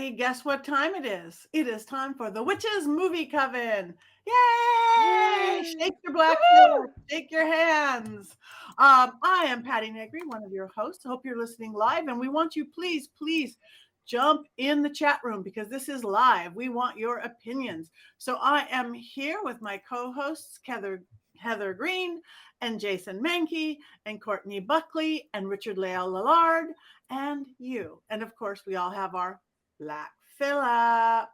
everybody. Guess what time it is? It is time for the Witches Movie Coven. Yay! Shake your black foot, shake your hands. I am Patti Negri, one of your hosts. I hope you're listening live, and we want you, please, jump in the chat room because this is live. We want your opinions. So I am here with my co-hosts, Heather Greene and Jason Mankey and Courtney Buckley and Richard-Lael Lillard and you. And of course, we all have our Black Phillip.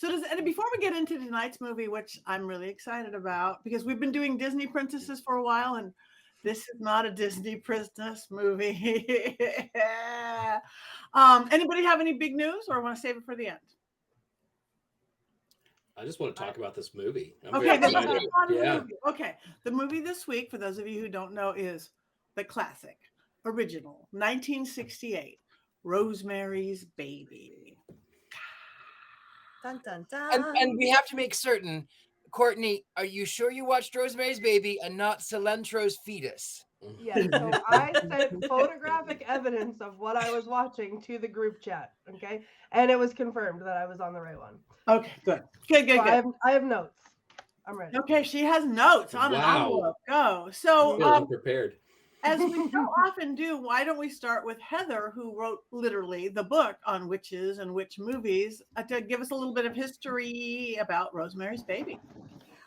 And before we get into tonight's movie, which I'm really excited about, because we've been doing Disney princesses for a while, and this is not a Disney princess movie. Anybody have any big news, or want to save it for the end? I just want to talk about this movie. Okay, the movie this week, for those of you who don't know, is the classic, original, 1968, Rosemary's Baby. Dun, dun, dun. And we have to make certain, Courtney, are you sure you watched Rosemary's Baby and not Cilantro's Fetus? Yeah, so I sent photographic evidence of what I was watching to the group chat, okay? And it was confirmed that I was on the right one. Okay, good. I have notes. I'm ready. Okay, she has notes on an envelope. Go. So, prepared. As we so often do, why don't we start with Heather, who wrote literally the book on witches and witch movies, to give us a little bit of history about Rosemary's Baby.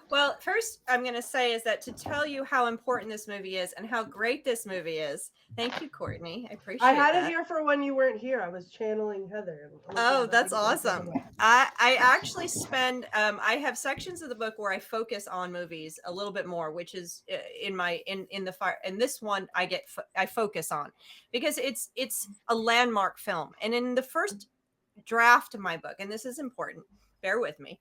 Well, first I'm going to say is that to tell you how important this movie is and how great this movie is. Thank you, Courtney. I appreciate it. I had it here for when you weren't here. I was channeling Heather. Oh, that's awesome. I actually spend, I have sections of the book where I focus on movies a little bit more, which is in the fire. And this one I focus on because it's a landmark film. And in the first draft of my book, and this is important, bear with me,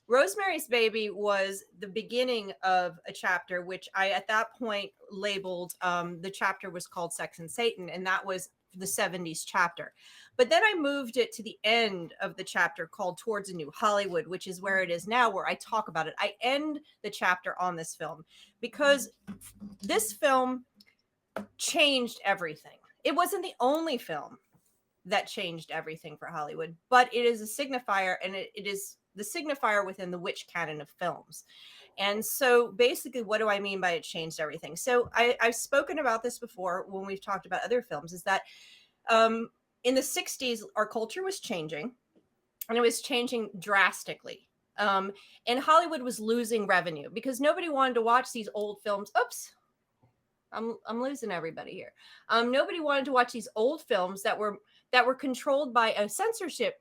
Rosemary's Baby was the beginning of a chapter, which I, at that point, labeled, the chapter was called Sex and Satan, and that was the 70s chapter. But then I moved it to the end of the chapter called Towards a New Hollywood, which is where it is now, where I talk about it. I end the chapter on this film because this film changed everything. It wasn't the only film that changed everything for Hollywood, but it is a signifier, and it is the signifier within the witch canon of films. And so basically, what do I mean by it changed everything? So I've spoken about this before when we've talked about other films, is that in the 60s, our culture was changing, and it was changing drastically. And Hollywood was losing revenue because nobody wanted to watch these old films. Oops, I'm losing everybody here. Nobody wanted to watch these old films that were controlled by a censorship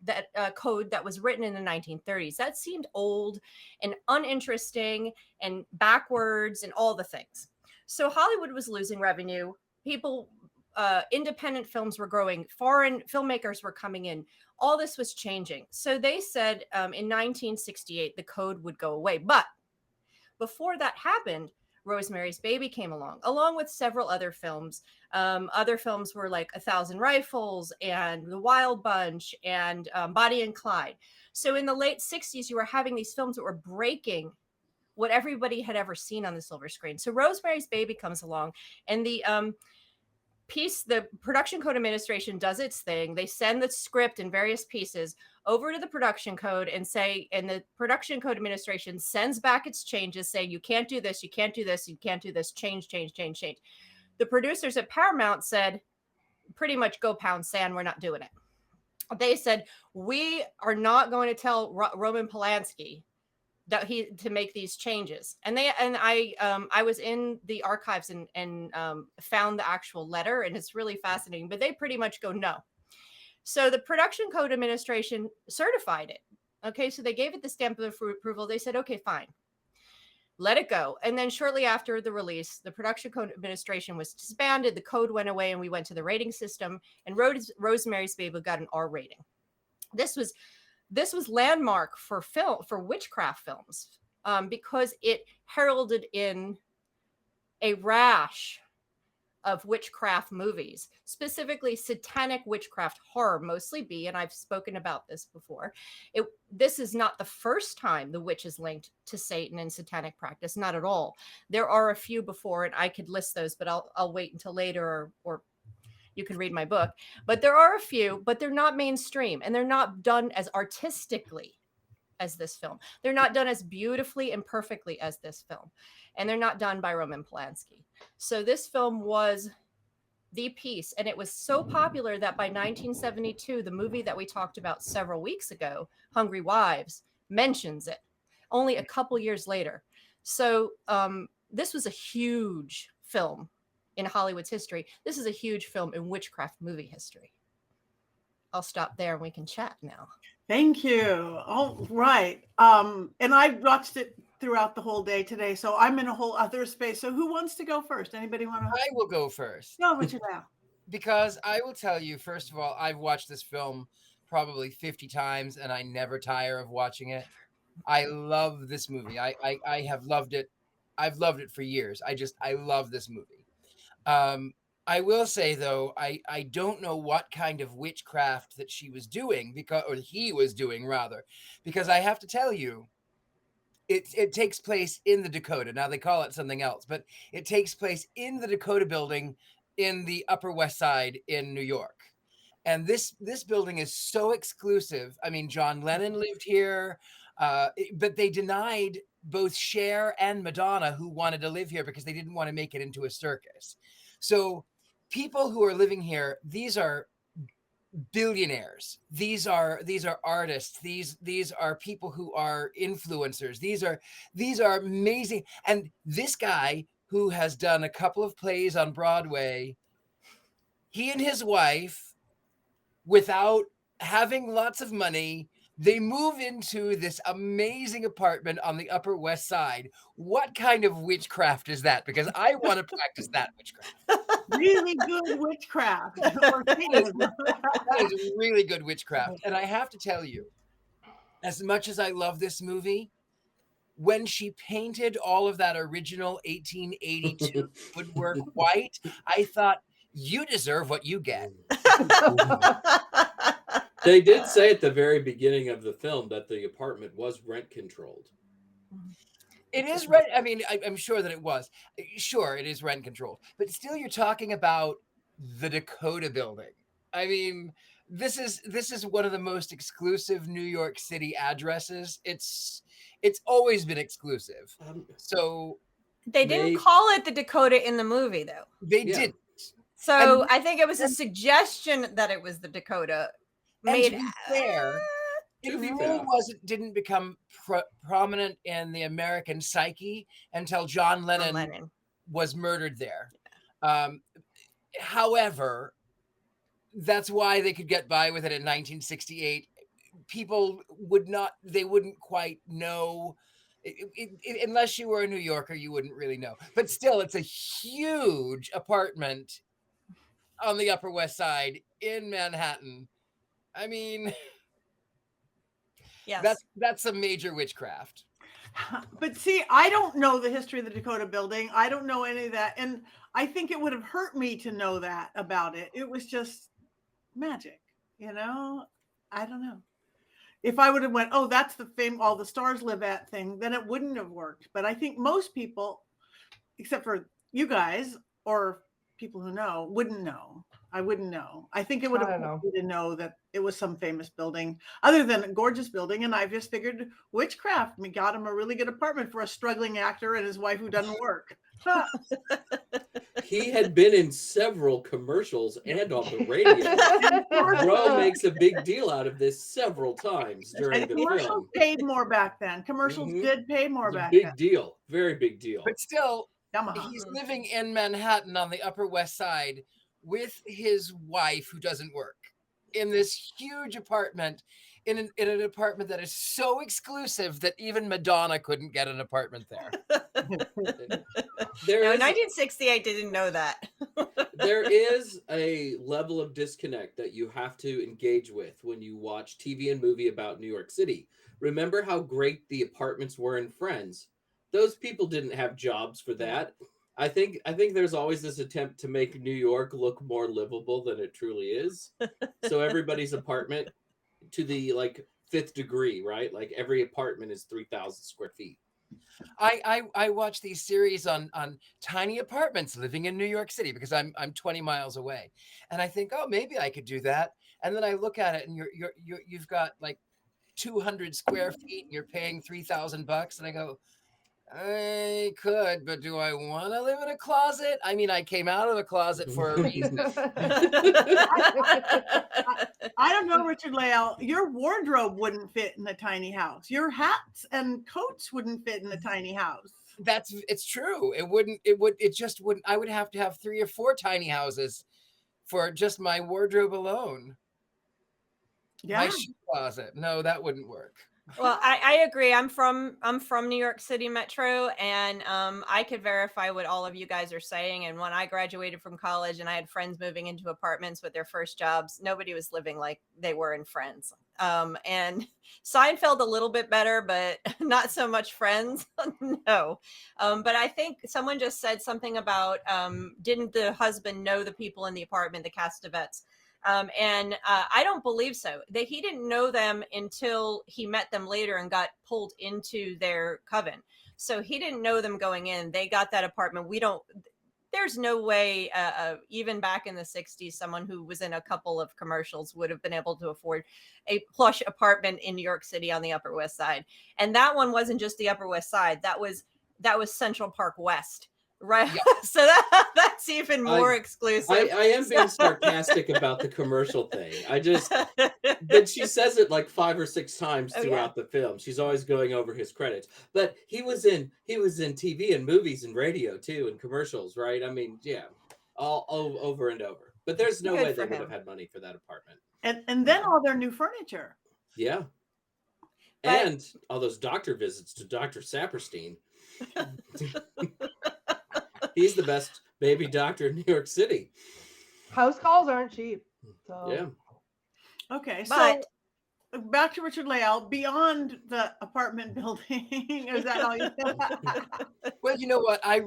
code that was written in the 1930s. That seemed old and uninteresting and backwards and all the things. So Hollywood was losing revenue. Independent films were growing. Foreign filmmakers were coming in. All this was changing. So they said in 1968, the code would go away. But before that happened, Rosemary's Baby came along with several other films. Other films were like 1,000 Rifles and The Wild Bunch and Bonnie and Clyde. So in the late 60s, you were having these films that were breaking what everybody had ever seen on the silver screen. So Rosemary's Baby comes along, and the production code administration does its thing. They send the script in various pieces over to the production code and the production code administration sends back its changes saying, you can't do this, you can't do this, you can't do this, change. The producers at Paramount said, pretty much go pound sand, we're not doing it. They said, we are not going to tell Roman Polanski to make these changes. And I was in the archives and found the actual letter, and it's really fascinating, but they pretty much go, no. So the production code administration certified it. Okay. So they gave it the stamp of approval. They said, okay, fine, let it go. And then shortly after the release, the production code administration was disbanded. The code went away, and we went to the rating system, and Rosemary's Baby got an R rating. This was landmark for witchcraft films because it heralded in a rash of witchcraft movies, specifically satanic witchcraft horror, mostly B, and I've spoken about this before. This is not the first time the witch is linked to Satan and satanic practice, not at all. There are a few before, and I could list those, but I'll wait until later or you can read my book. But there are a few, but they're not mainstream, and they're not done as artistically as this film. They're not done as beautifully and perfectly as this film. And they're not done by Roman Polanski. So this film was the piece, and it was so popular that by 1972, the movie that we talked about several weeks ago, Hungry Wives, mentions it only a couple years later. So this was a huge film in Hollywood's history. This is a huge film in witchcraft movie history. I'll stop there and we can chat now. Thank you. All right. And I watched it throughout the whole day today, so I'm in a whole other space. So who wants to go first? Anybody want to? I will go first. No, Richard now. Because I will tell you, first of all, I've watched this film probably 50 times and I never tire of watching it. I love this movie. I have loved it. I've loved it for years. I love this movie. I will say though, I don't know what kind of witchcraft that she was doing, or he was doing rather, because I have to tell you, it takes place in the Dakota. Now they call it something else, but it takes place in the Dakota building in the Upper West Side in New York. And this building is so exclusive. I mean, John Lennon lived here, but they denied both Cher and Madonna, who wanted to live here, because they didn't want to make it into a circus. So people who are living here, these are billionaires. These are artists. These are people who are influencers. These are amazing. And this guy who has done a couple of plays on Broadway, he and his wife, without having lots of money, they move into this amazing apartment on the Upper West Side. What kind of witchcraft is that? Because I want to practice that witchcraft. Really good witchcraft. That is really good witchcraft. And I have to tell you, as much as I love this movie, when she painted all of that original 1882 woodwork white, I thought, you deserve what you get. They did say at the very beginning of the film that the apartment was rent controlled. It is rent. I mean, I'm sure that it was. Sure, it is rent controlled. But still, you're talking about the Dakota building. I mean, this is one of the most exclusive New York City addresses. It's always been exclusive. So they didn't call it the Dakota in the movie, though. They didn't. So I think it was a suggestion that it was the Dakota. Made to be fair, it really didn't become prominent in the American psyche until John Lennon was murdered there. However, that's why they could get by with it in 1968. People wouldn't quite know. Unless you were a New Yorker, you wouldn't really know. But still, it's a huge apartment on the Upper West Side in Manhattan. I mean, yes, that's some major witchcraft. But see, I don't know the history of the Dakota building. I don't know any of that. And I think it would have hurt me to know that about it. It was just magic, you know? I don't know. If I would have went, oh, that's the fame, all the stars live at thing, then it wouldn't have worked. But I think most people, except for you guys or people who know, wouldn't know. I wouldn't know. I think it would have helped me to know that it was some famous building, other than a gorgeous building. And I just figured witchcraft. We got him a really good apartment for a struggling actor and his wife who doesn't work. He had been in several commercials and on the radio. Bro makes a big deal out of this several times during the film. Commercials paid more back then. Commercials did pay more back then. Big deal. Very big deal. But still, he's living in Manhattan on the Upper West Side with his wife who doesn't work in this huge apartment, in an apartment that is so exclusive that even Madonna couldn't get an apartment there. In 1968 didn't know that. There is a level of disconnect that you have to engage with when you watch TV and movie about New York City. Remember how great the apartments were in Friends? Those people didn't have jobs for that. I think there's always this attempt to make New York look more livable than it truly is. So everybody's apartment, to the fifth degree, right? Like every apartment is 3,000 square feet. I watch these series on tiny apartments living in New York City because I'm 20 miles away, and I think, oh, maybe I could do that. And then I look at it, and you've got like 200 square feet, and you're paying $3,000, and I go, I could, but do I want to live in a closet? I mean, I came out of a closet for a reason. I don't know, Richard-Lael, your wardrobe wouldn't fit in a tiny house. Your hats and coats wouldn't fit in a tiny house. It's true. It just wouldn't. I would have to have 3 or 4 tiny houses for just my wardrobe alone. Yeah. My shoe closet. No, that wouldn't work. Well, I agree. I'm from New York City Metro, and I could verify what all of you guys are saying. And when I graduated from college and I had friends moving into apartments with their first jobs, nobody was living like they were in Friends. And Seinfeld a little bit better, but not so much Friends. No. But I think someone just said something about didn't the husband know the people in the apartment, the Castevets? And I don't believe so. That he didn't know them until he met them later and got pulled into their coven. So he didn't know them going in. They got that apartment. There's no way, even back in the 60s, someone who was in a couple of commercials would have been able to afford a plush apartment in New York City on the Upper West Side. And that one wasn't just the Upper West Side. That was Central Park West. Right. Yeah. So that's even more exclusive. I am being sarcastic about the commercial thing. But she says it like 5 or 6 times throughout the film. She's always going over his credits. But he was in TV and movies and radio too, and commercials, right? I mean, yeah, all over and over. But there's no way they would have had money for that apartment. And then all their new furniture. Yeah. And all those doctor visits to Dr. Saperstein. He's the best baby doctor in New York City. House calls aren't cheap. So. Yeah. Okay, so back to Richard-Lael, beyond the apartment building. Is that all you said? Well, you know what? I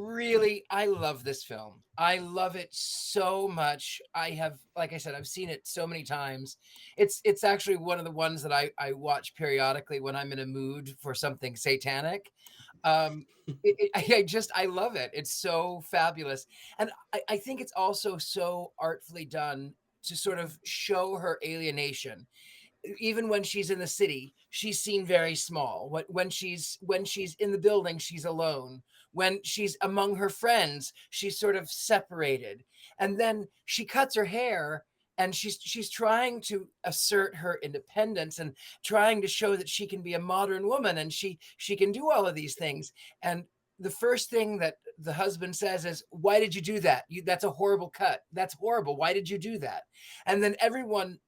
love this film. I love it so much. Like I said, I've seen it so many times. It's actually one of the ones that I watch periodically when I'm in a mood for something satanic. I love it. It's so fabulous. And I think it's also so artfully done to sort of show her alienation. Even when she's in the city, she's seen very small. When she's in the building, she's alone. When she's among her friends, she's sort of separated. And then she cuts her hair, and she's trying to assert her independence and trying to show that she can be a modern woman, and she can do all of these things. And the first thing that the husband says is, "Why did you do that? That's a horrible cut. That's horrible. Why did you do that?" And then everyone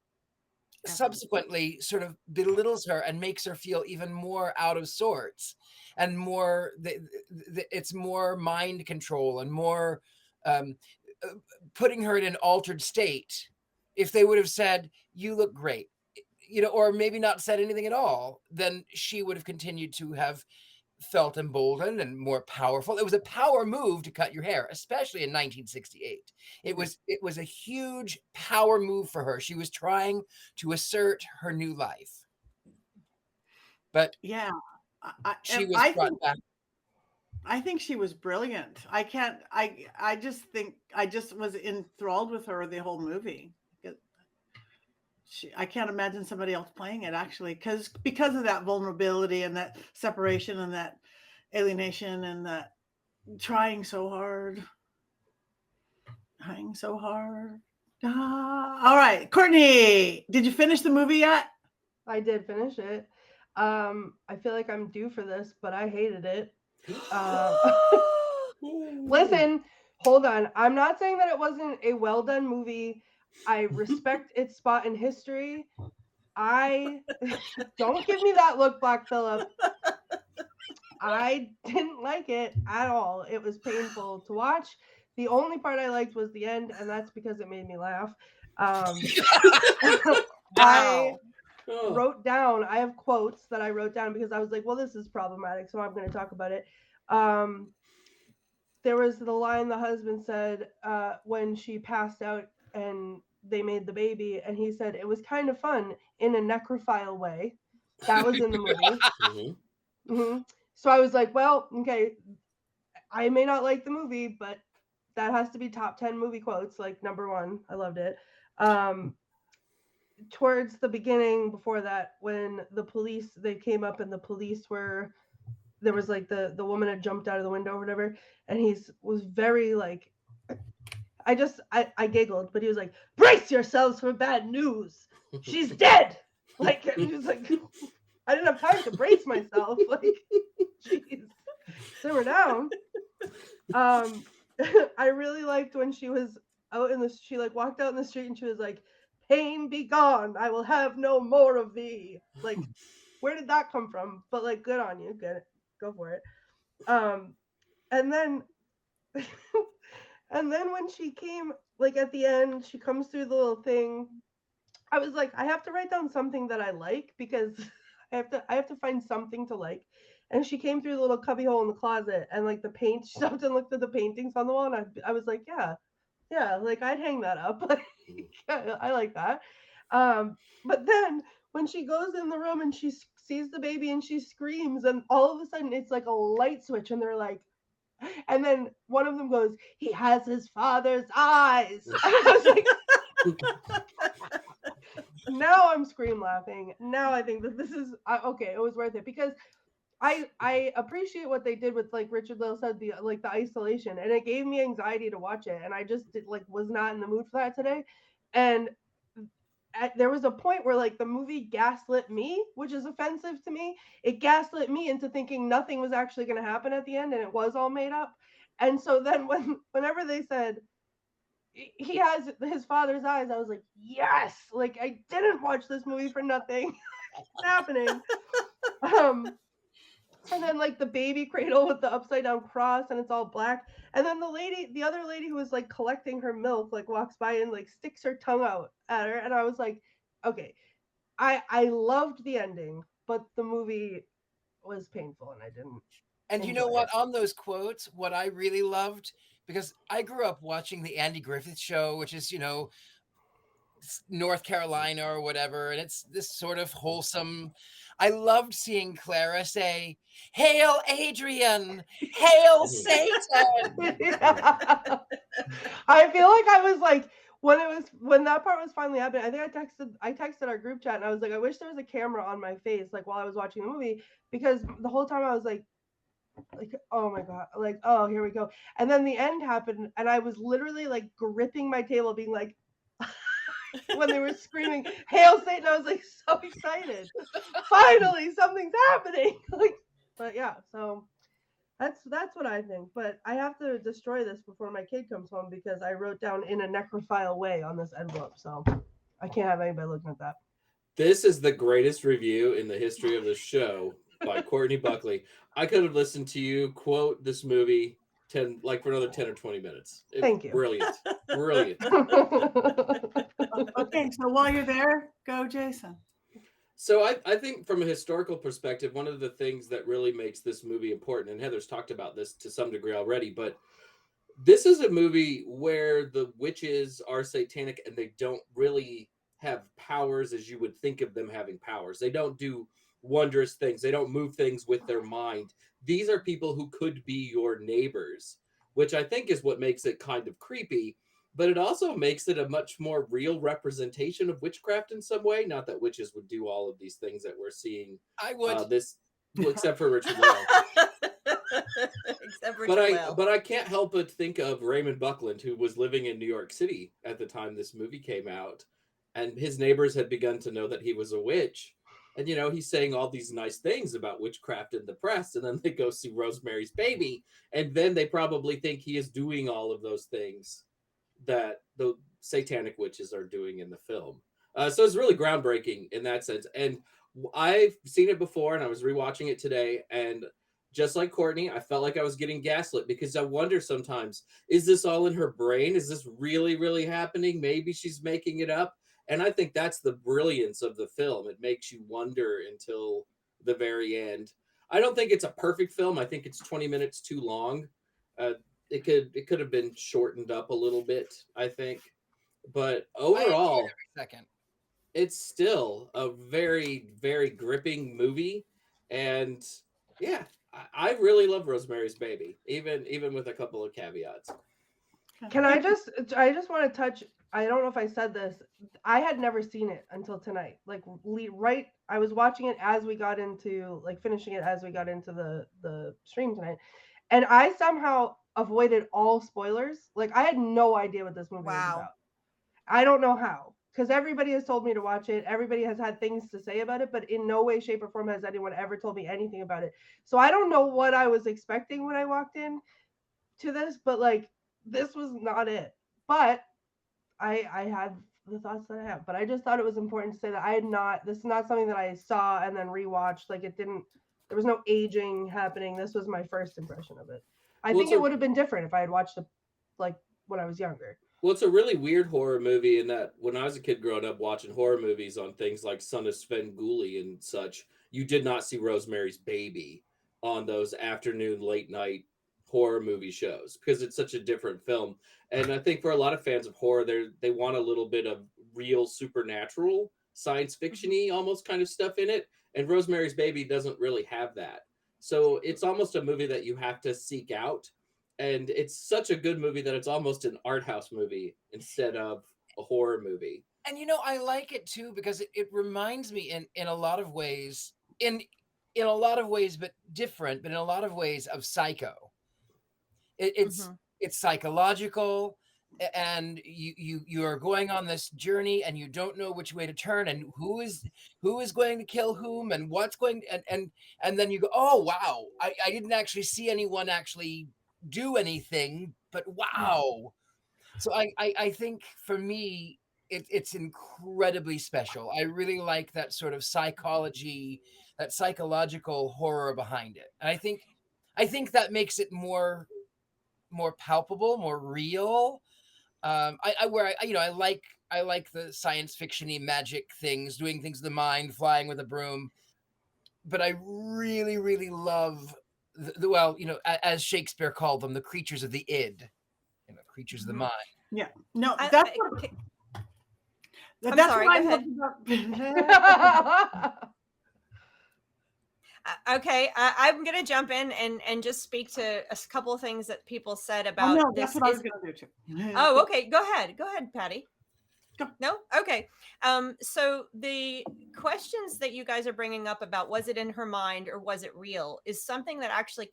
subsequently sort of belittles her and makes her feel even more out of sorts, and more it's more mind control and more putting her in an altered state. If they would have said, "You look great," or maybe not said anything at all, then she would have continued to have felt emboldened and more powerful. It was a power move to cut your hair, especially in 1968. It was a huge power move for her. She was trying to assert her new life. But yeah, she was brought back. I think she was brilliant. I just was enthralled with her the whole movie. I can't imagine somebody else playing it, actually, because of that vulnerability and that separation and that alienation and that trying so hard. All right, Courtney, did you finish the movie yet? I did finish it. I feel like I'm due for this, but I hated it. Listen, hold on. I'm not saying that it wasn't a well done movie. I respect its spot in history. Don't give me that look, Black Phillip. I didn't like it at all. It was painful to watch. The only part I liked was the end, and that's because it made me laugh. I wrote down, I have quotes that I wrote down because I was like, well, this is problematic, so I'm going to talk about it. There was the line the husband said when she passed out and they made the baby, and he said it was kind of fun in a necrophile way. That was in the movie. So I was like, well, okay, I may not like the movie, but that has to be top 10 movie quotes, like number one. I loved it. Towards the beginning, before that, when the police, they came up and the police were, there was like the woman had jumped out of the window or whatever, and was very like, I giggled, but he was like, brace yourselves for bad news. She's dead. Like, he was like, I didn't have time to brace myself. Like, jeez, simmer down. I really liked when she was out she like walked out in the street and she was like, pain be gone, I will have no more of thee. Like, where did that come from? But like, good on you, get it, go for it. And then and then when she came, like at the end, she comes through the little thing. I was like, I have to write down something that I like, because I have to find something to like. And she came through the little cubby hole in the closet, and like the paint, she stopped and looked at the paintings on the wall, and I was like, yeah, like I'd hang that up. Like, yeah, I like that. But then when she goes in the room and she sees the baby and she screams, and all of a sudden it's like a light switch, and they're like, and then one of them goes, he has his father's eyes. I was like, now I'm scream laughing. Now I think that this is okay. It was worth it, because I appreciate what they did with, like Richard-Lael said, the isolation, and it gave me anxiety to watch it, and I just was not in the mood for that today. And there was a point where like the movie gaslit me, which is offensive to me. It gaslit me into thinking nothing was actually going to happen at the end, and it was all made up. And so then whenever they said he has his father's eyes, I was like, yes, like I didn't watch this movie for nothing. It's happening. And then like the baby cradle with the upside down cross, and it's all black. And then the other lady who was like collecting her milk, like walks by and like sticks her tongue out at her. And I was like, okay, I loved the ending, but the movie was painful and I didn't. And you know what? On those quotes, what I really loved, because I grew up watching the Andy Griffith Show, which is, North Carolina or whatever, and it's this sort of wholesome. I loved seeing Clara say, "Hail Adrian, hail Satan." Yeah. I feel like I was like, when that part was finally happening, I think I texted our group chat, and I was like, I wish there was a camera on my face, like while I was watching the movie, because the whole time I was like, oh my god, like, oh, here we go. And then the end happened, and I was literally like gripping my table, being like, when they were screaming "Hail Satan," I was like so excited. Finally, something's happening. Like, but yeah, so that's what I think. But I have to destroy this before my kid comes home, because I wrote down "in a necrophile way" on this envelope, so I can't have anybody looking at that. This is the greatest review in the history of the show by Courtney Buckley. I could have listened to you quote this movie for another 10 or 20 minutes. Thank you. Brilliant. Okay, so while you're there, go Jason. So I think from a historical perspective, one of the things that really makes this movie important, and Heather's talked about this to some degree already, but this is a movie where the witches are satanic and they don't really have powers as you would think of them having powers. They don't do wondrous things. They don't move things with their mind. These are people who could be your neighbors, which I think is what makes it kind of creepy, but it also makes it a much more real representation of witchcraft in some way. Not that witches would do all of these things that we're seeing. I would. Except for Richard-Lael. Except Richard-Lael. But I can't help but think of Raymond Buckland, who was living in New York City at the time this movie came out, and his neighbors had begun to know that he was a witch. And, he's saying all these nice things about witchcraft in the press, and then they go see Rosemary's Baby, and then they probably think he is doing all of those things that the satanic witches are doing in the film. So it's really groundbreaking in that sense. And I've seen it before, and I was rewatching it today, and just like Courtney, I felt like I was getting gaslit, because I wonder sometimes, is this all in her brain? Is this really, really happening? Maybe she's making it up. And I think that's the brilliance of the film. It makes you wonder until the very end. I don't think it's a perfect film. I think it's 20 minutes too long. It could have been shortened up a little bit, I think. But overall, it's still a very, very gripping movie. And yeah, I really love Rosemary's Baby, even with a couple of caveats. Can I just want to touch, I don't know if I said this. I had never seen it until tonight. Like right, I was watching it as we got into, like finishing it as we got into the stream tonight. And I somehow avoided all spoilers. Like I had no idea what this movie was Wow. about. I don't know how, because everybody has told me to watch it. Everybody has had things to say about it, but in no way, shape, or form has anyone ever told me anything about it. So I don't know what I was expecting when I walked in to this, but like this was not it. But I had the thoughts that I have. But I just thought it was important to say that I had not, this is not something that I saw and then rewatched. Like it didn't, there was no aging happening. This was my first impression of it. I think it would have been different if I had watched it like when I was younger. Well, it's a really weird horror movie in that when I was a kid growing up watching horror movies on things like Son of Svengoolie and such, you did not see Rosemary's Baby on those afternoon late night horror movie shows because it's such a different film. And I think for a lot of fans of horror, they want a little bit of real supernatural, science fiction-y almost kind of stuff in it. And Rosemary's Baby doesn't really have that. So it's almost a movie that you have to seek out. And it's such a good movie that it's almost an art house movie instead of a horror movie. And I like it too because it reminds me in a lot of ways, in a lot of ways, but different, but in a lot of ways of Psycho. It's psychological, and you are going on this journey, and you don't know which way to turn, and who is going to kill whom, and what's going, and then you go, oh wow, I didn't actually see anyone actually do anything, but wow. So I think for me it's incredibly special. I really like that sort of psychology, that psychological horror behind it. And I think that makes it more palpable, more real. I like the science fiction-y magic things, doing things with the mind, flying with a broom, but I really, really love as Shakespeare called them, the creatures of the id, creatures of the mind. Yeah, no, I'm that's sorry, what I go ahead. Okay, I'm going to jump in and just speak to a couple of things that people said about no, this. that's what I was going to do too. Oh, okay, go ahead, Patty. Go. No? Okay. So the questions that you guys are bringing up about was it in her mind or was it real is something that actually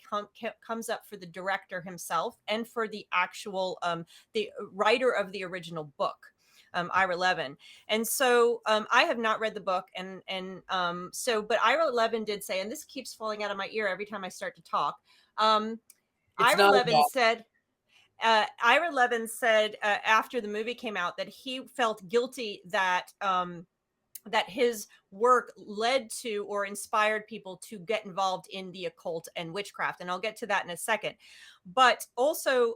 comes up for the director himself and for the actual the writer of the original book, Ira Levin. And so I have not read the book, but Ira Levin did say, and this keeps falling out of my ear every time I start to talk. Ira Levin said. Ira Levin said after the movie came out that he felt guilty that that his work led to or inspired people to get involved in the occult and witchcraft, and I'll get to that in a second. But also,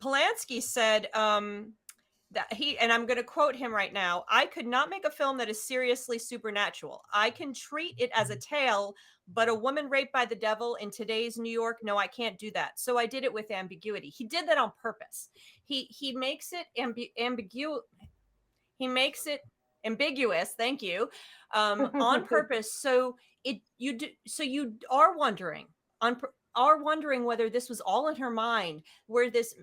Polanski said that and I'm going to quote him right now, "I could not make a film that is seriously supernatural. I can treat it as a tale, but a woman raped by the devil in today's New York, no, I can't do that. So I did it with Ambiguity." He did that on purpose. He makes it He makes it ambiguous. Thank you, on purpose. So you are wondering whether this was all in her mind, where this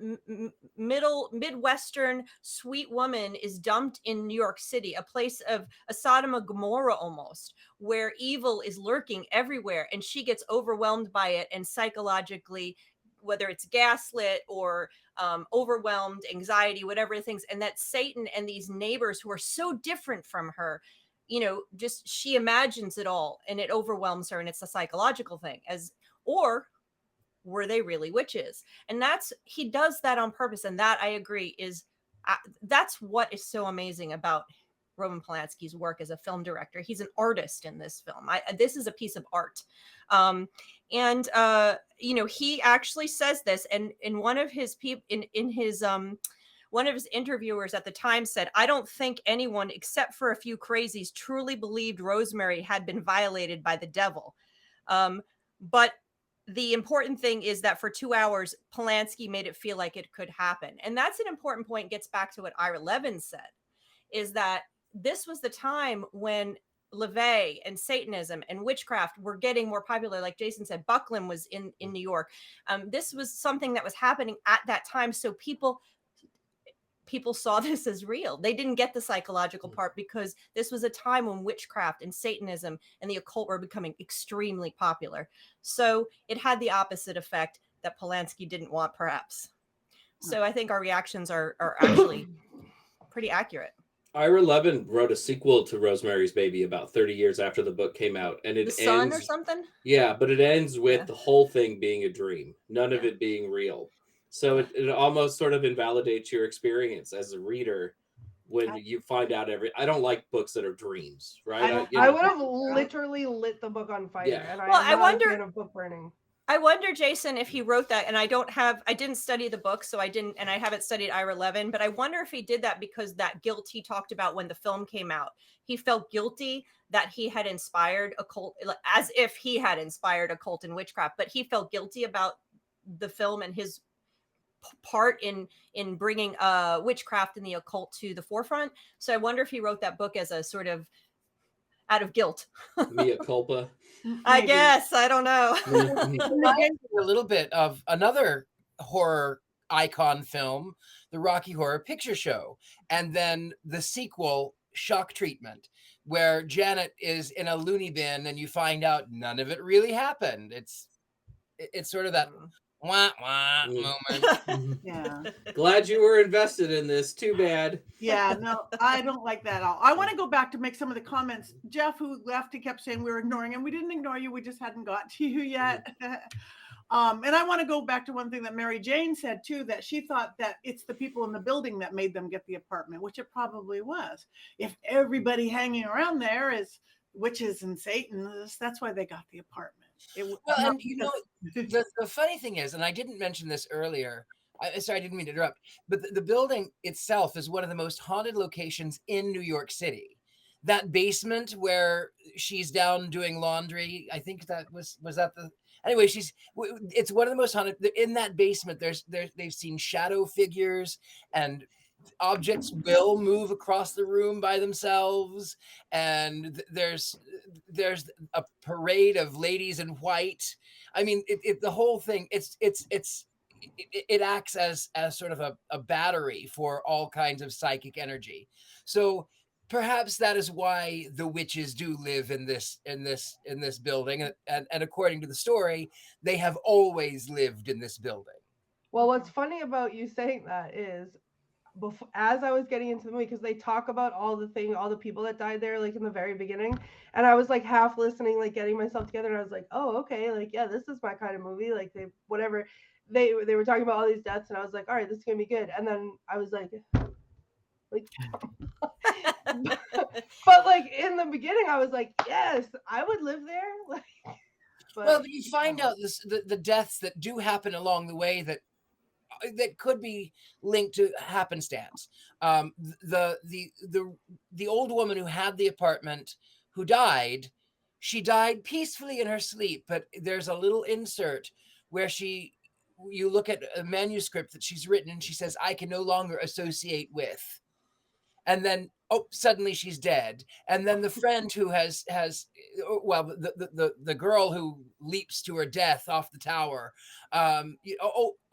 Midwestern sweet woman is dumped in New York City, a place of a Sodom and Gomorrah almost, where evil is lurking everywhere, and she gets overwhelmed by it, and psychologically, whether it's gaslit or overwhelmed, anxiety, whatever the things, and that Satan and these neighbors who are so different from her, just she imagines it all, and it overwhelms her, and it's a psychological thing. Or were they really witches? And he does that on purpose. And that, I agree, that's what is so amazing about Roman Polanski's work as a film director. He's an artist in this film. This is a piece of art. He actually says this, and in one of his one of his interviewers at the time said, "I don't think anyone except for a few crazies truly believed Rosemary had been violated by the devil." But the important thing is that for 2 hours, Polanski made it feel like it could happen. And that's an important point. Gets back to what Ira Levin said, is that this was the time when LaVey and Satanism and witchcraft were getting more popular. Like Jason said, Buckland was in New York. This was something that was happening at that time. So people saw this as real. They didn't get the psychological part because this was a time when witchcraft and Satanism and the occult were becoming extremely popular. So it had the opposite effect that Polanski didn't want, perhaps. So I think our reactions are actually pretty accurate. Ira Levin wrote a sequel to Rosemary's Baby about 30 years after the book came out, and it The Sun ends, or something? Yeah, but it ends with Yeah. the whole thing being a dream, none of Yeah. it being real. So it almost sort of invalidates your experience as a reader when you find out I don't like books that are dreams, right? I would have literally lit the book on fire, Yeah. and Well, I'm I not wonder- a fan of book burning. I wonder, Jason, if he wrote that, and I didn't study the book, so I haven't studied Ira Levin, but I wonder if he did that because that guilt he talked about when the film came out. He felt guilty that he had inspired occult, as if he had inspired occult and witchcraft, but he felt guilty about the film and his part in bringing witchcraft and the occult to the forefront. So I wonder if he wrote that book as a sort of out of guilt. Mea culpa. I guess. I don't know. A little bit of another horror icon film, the Rocky Horror Picture Show, and then the sequel, Shock Treatment, where Janet is in a loony bin and you find out none of it really happened. It's sort of that wah wah moment. Yeah. Glad you were invested in this. Too bad. Yeah, no, I don't like that at all. I want to go back to make some of the comments. Jeff, who left, he kept saying we were ignoring him. We didn't ignore you. We just hadn't got to you yet. And I want to go back to one thing that Mary Jane said too, that she thought that it's the people in the building that made them get the apartment, which it probably was. If everybody hanging around there is witches and Satanists, that's why they got the apartment. Well, and you know, the funny thing is, and I didn't mention this earlier, sorry, I didn't mean to interrupt, but the building itself is one of the most haunted locations in New York City. That basement where she's down doing laundry, I think that was that the, anyway, it's one of the most haunted. In that basement, they've seen shadow figures, and objects will move across the room by themselves, and there's a parade of ladies in white. I mean, the whole thing, it acts as sort of a battery for all kinds of psychic energy. So perhaps that is why the witches do live in this building, and according to the story, they have always lived in this building. Well, what's funny about you saying that is, as I was getting into the movie, because they talk about all the people that died there, like in the very beginning, and I was like half listening, like getting myself together, and I was like, oh, okay, like, yeah, this is my kind of movie. Like they were talking about all these deaths, and I was like, all right, this is gonna be good. And then I was like but like in the beginning, I was like, yes, I would live there. Like, but you find out the deaths that do happen along the way that could be linked to happenstance. The old woman who had the apartment, who died, she died peacefully in her sleep, but there's a little insert where you look at a manuscript that she's written, and she says, I can no longer associate with. And then, suddenly she's dead. And then the friend who the girl who leaps to her death off the tower,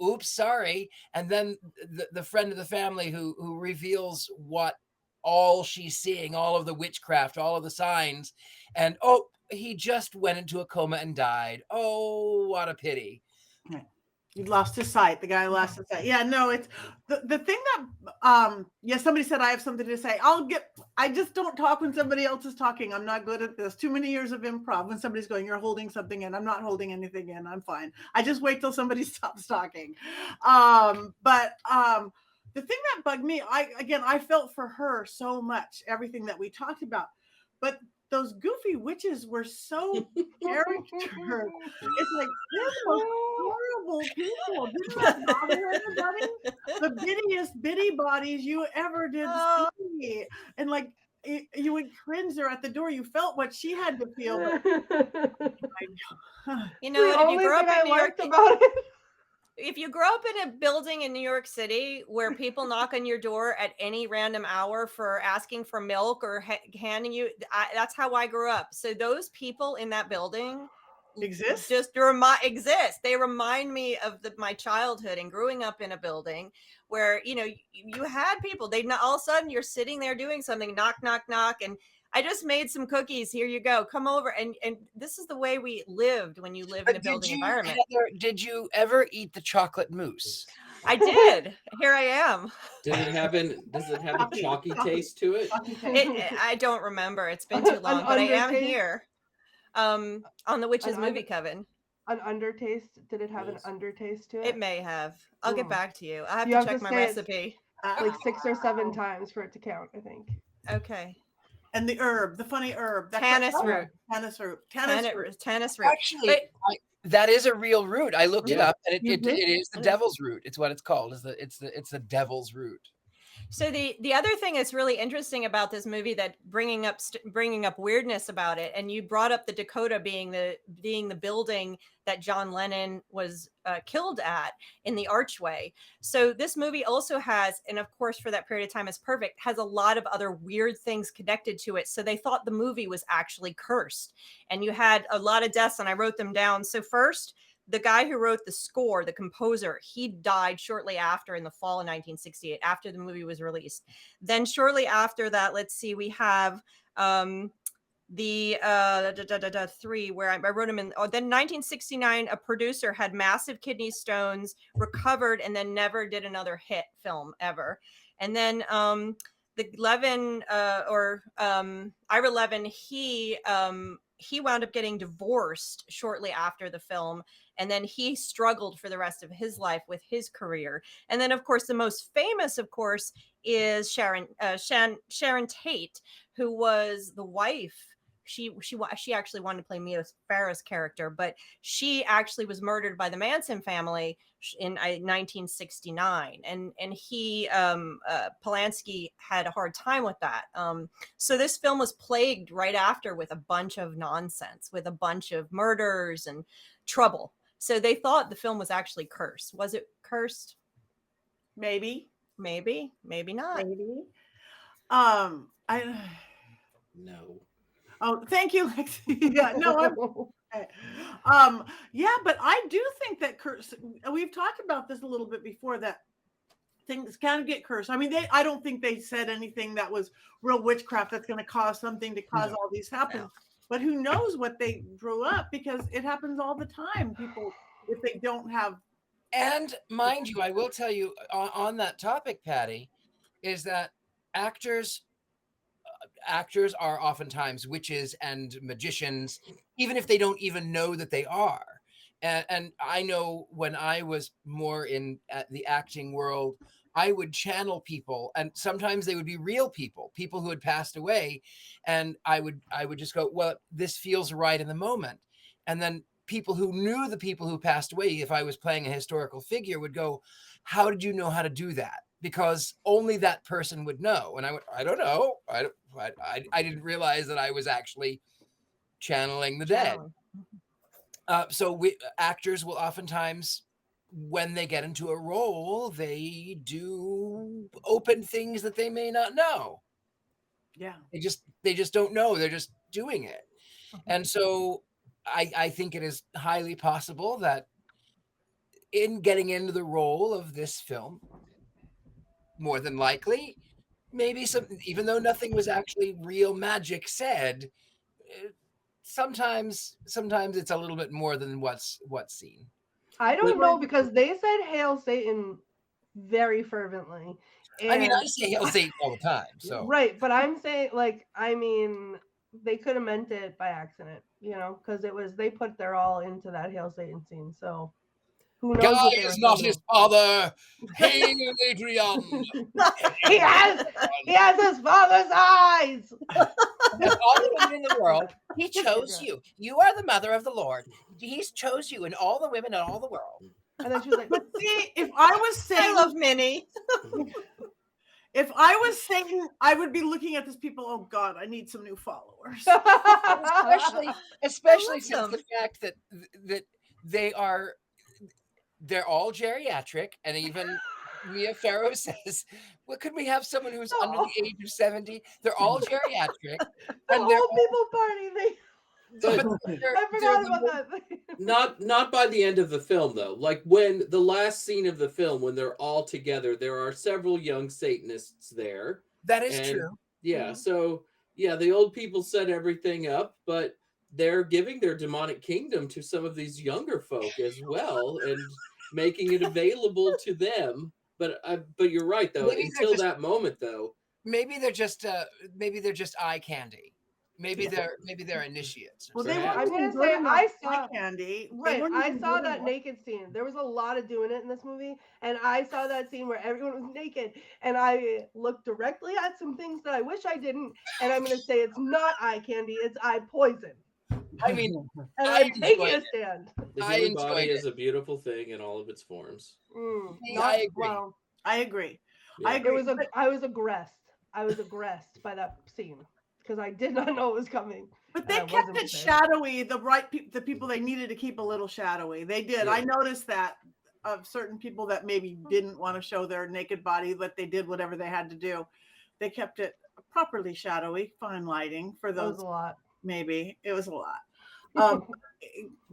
oops, sorry. And then the friend of the family who reveals what all she's seeing, all of the witchcraft, all of the signs. And, he just went into a coma and died. Oh, what a pity. He lost his sight. The guy lost his sight. Yeah, no, it's the thing that somebody said I have something to say. I just don't talk when somebody else is talking. I'm not good at this. Too many years of improv. When somebody's going, you're holding something in. I'm not holding anything in. I'm fine. I just wait till somebody stops talking. But the thing that bugged me, I felt for her so much, everything that we talked about. But those goofy witches were so character. It's like, they're the most horrible people. Didn't that bother everybody? The bittiest bitty bodies you ever did see. And like, you would cringe there at the door. You felt what she had to feel. But, you know, if you grew up in New York, about it. if you grow up in a building in New York City where people knock on your door at any random hour for asking for milk or handing you, that's how I grew up. So those people in that building Exist? exist. They remind me of my childhood and growing up in a building where, you know, you had people, all of a sudden you're sitting there doing something, knock, knock, knock. And I just made some cookies. Here you go. Come over. And this is the way we lived when you live in a building environment. Heather, did you ever eat the chocolate mousse? I did. Here I am. Does it have a chalky taste to it? I don't remember. It's been too long, but I am undertaste? here on the Witches Movie Coven. An undertaste? Did it have an undertaste to it? It may have. I'll get back to you. I have You to have check to my say it recipe. like 6 or 7 times for it to count, I think. Okay. And the funny herb. Tannis root. Tannis root. Tannis root. Actually, that is a real root. I looked it up, and it did? is the devil's root. It's what it's called. It's the devil's root. So the other thing that's really interesting about this movie, that bringing up weirdness about it, and you brought up the Dakota being the building that John Lennon was killed at in the archway. So this movie also has, and of course for that period of time is perfect, has a lot of other weird things connected to it. So they thought the movie was actually cursed, and you had a lot of deaths, and I wrote them down. So first, the guy who wrote the score, the composer, he died shortly after, in the fall of 1968, after the movie was released. Then shortly after that, let's see, we have the 3 where I wrote them in. Then 1969, a producer had massive kidney stones, recovered, and then never did another hit film ever. And then the Levin Ira Levin, he wound up getting divorced shortly after the film, and then he struggled for the rest of his life with his career. And then, of course, the most famous, of course, is Sharon Tate, who was the wife. She actually wanted to play Mia Farrow's character, but she actually was murdered by the Manson family in 1969, and he Polanski had a hard time with that. So this film was plagued right after with a bunch of nonsense, with a bunch of murders and trouble. So they thought the film was actually cursed. Was it cursed? Maybe not. Maybe. No. Oh, thank you, Lexi. Yeah, no, yeah, but I do think that we've talked about this a little bit before, that things can get cursed. I mean, I don't think they said anything that was real witchcraft that's going to cause something to cause all these happen. No. But who knows what they drew up, because it happens all the time. People, if they don't have. And mind you, I will tell you on that topic, Patti, is that actors are oftentimes witches and magicians, even if they don't even know that they are. And I know when I was more in the acting world, I would channel people, and sometimes they would be real people who had passed away. And I would just go, well, this feels right in the moment. And then people who knew the people who passed away, if I was playing a historical figure, would go, how did you know how to do that? Because only that person would know. And I went, I don't know. I didn't realize that I was actually channeling the dead. So actors will oftentimes, when they get into a role, they do open things that they may not know. Yeah. They just don't know. They're just doing it. And so I think it is highly possible that in getting into the role of this film, more than likely, maybe even though nothing was actually real magic said, sometimes it's a little bit more than what's seen. I don't know, because they said Hail Satan very fervently. I mean, I say Hail Satan all the time. So right, but I'm saying, they could have meant it by accident, because they put their all into that Hail Satan scene. So who knows? Guy is not his father. Hail Adrian. he has his father's eyes. And all the women in the world, he chose you. You are the mother of the Lord. He's chose you, and all the women in all the world. And then she was like, but see, if I was Satan, I love Minnie. If I was Satan, I would be looking at these people. Oh God, I need some new followers. especially since the fact that they are. they're all geriatric, and even Mia Farrow says, "Well, could we have someone who's under the age of 70?" They're all geriatric, The and they're old people party. But I forgot about that. not by the end of the film though. Like when the last scene of the film, when they're all together, there are several young Satanists there. That is And, true. Yeah, so yeah, the old people set everything up, but they're giving their demonic kingdom to some of these younger folk as well, and making it available to them. But you're right though. Maybe Until that moment though, maybe they're just eye candy. Maybe they're initiates. Well, they Perhaps. weren't I'm gonna even say good enough I eye saw candy. They right. weren't I even saw good that enough. naked scene. There was a lot of doing it in this movie, and I saw that scene where everyone was naked, and I looked directly at some things that I wish I didn't, and I'm gonna say it's not eye candy, it's eye poison. I mean, And I I'm taking enjoyed a it. stand. the I human body enjoyed is a beautiful thing in all of its forms. I agree. Well, I agree. Yeah. I agree. I was aggressed. I was aggressed by that scene because I did not know it was coming. But and they I kept wasn't it prepared. shadowy. The people they needed to keep a little shadowy. They did. Yeah. I noticed that of certain people that maybe didn't want to show their naked body, but they did whatever they had to do. They kept it properly shadowy, fine lighting for That was those. a lot. Maybe it was a lot.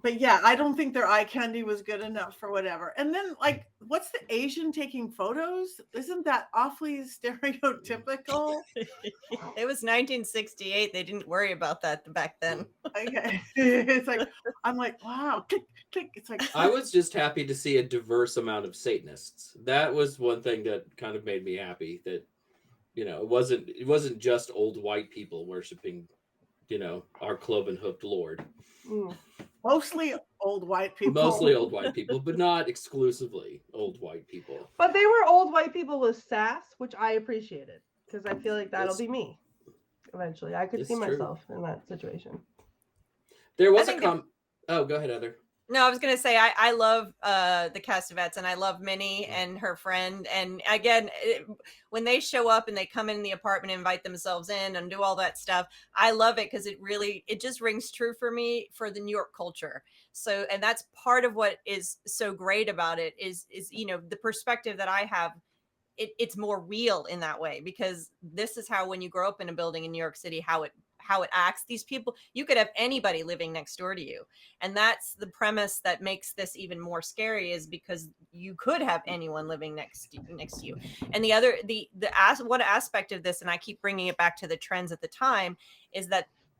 But yeah, I don't think their eye candy was good enough for whatever. And then, like, what's the Asian taking photos? Isn't that awfully stereotypical? It was 1968. They didn't worry about that back then. Okay, it's like I'm like, wow, click, click. It's like I was just happy to see a diverse amount of Satanists. That was one thing that kind of made me happy. That it wasn't just old white people worshiping, our cloven-hoofed Lord. mostly old white people. Mostly old white people, but not exclusively old white people. But they were old white people with sass, which I appreciated because I feel like that'll It's- be me eventually. I could it's see true. myself in that situation. There was think Oh, go ahead, Heather. No, I was going to say, I love the Castavets, and I love Minnie and her friend. And again, when they show up and they come in the apartment and invite themselves in and do all that stuff, I love it because it just rings true for me for the New York culture. So, and that's part of what is so great about it is the perspective that I have. It's more real in that way, because this is how, when you grow up in a building in New York City, how it acts. These people, you could have anybody living next door to you, and that's the premise that makes this even more scary, is because you could have anyone living next to you. And one aspect of this, and I keep bringing it back to the trends at the time, is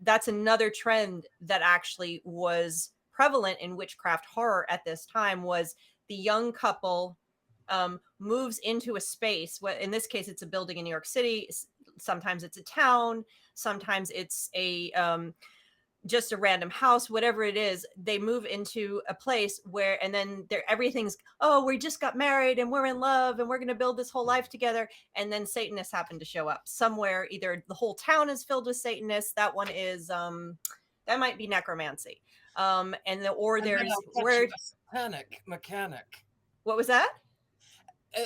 that's another trend that actually was prevalent in witchcraft horror at this time, was the young couple moves into a space. In this case, it's a building in New York City. Sometimes it's a town. Sometimes it's just a random house. Whatever it is, they move into a place where, and then everything's, we just got married and we're in love and we're going to build this whole life together. And then Satanists happen to show up somewhere. Either the whole town is filled with Satanists. That one is that might be necromancy. There's where satanic mechanic. What was that?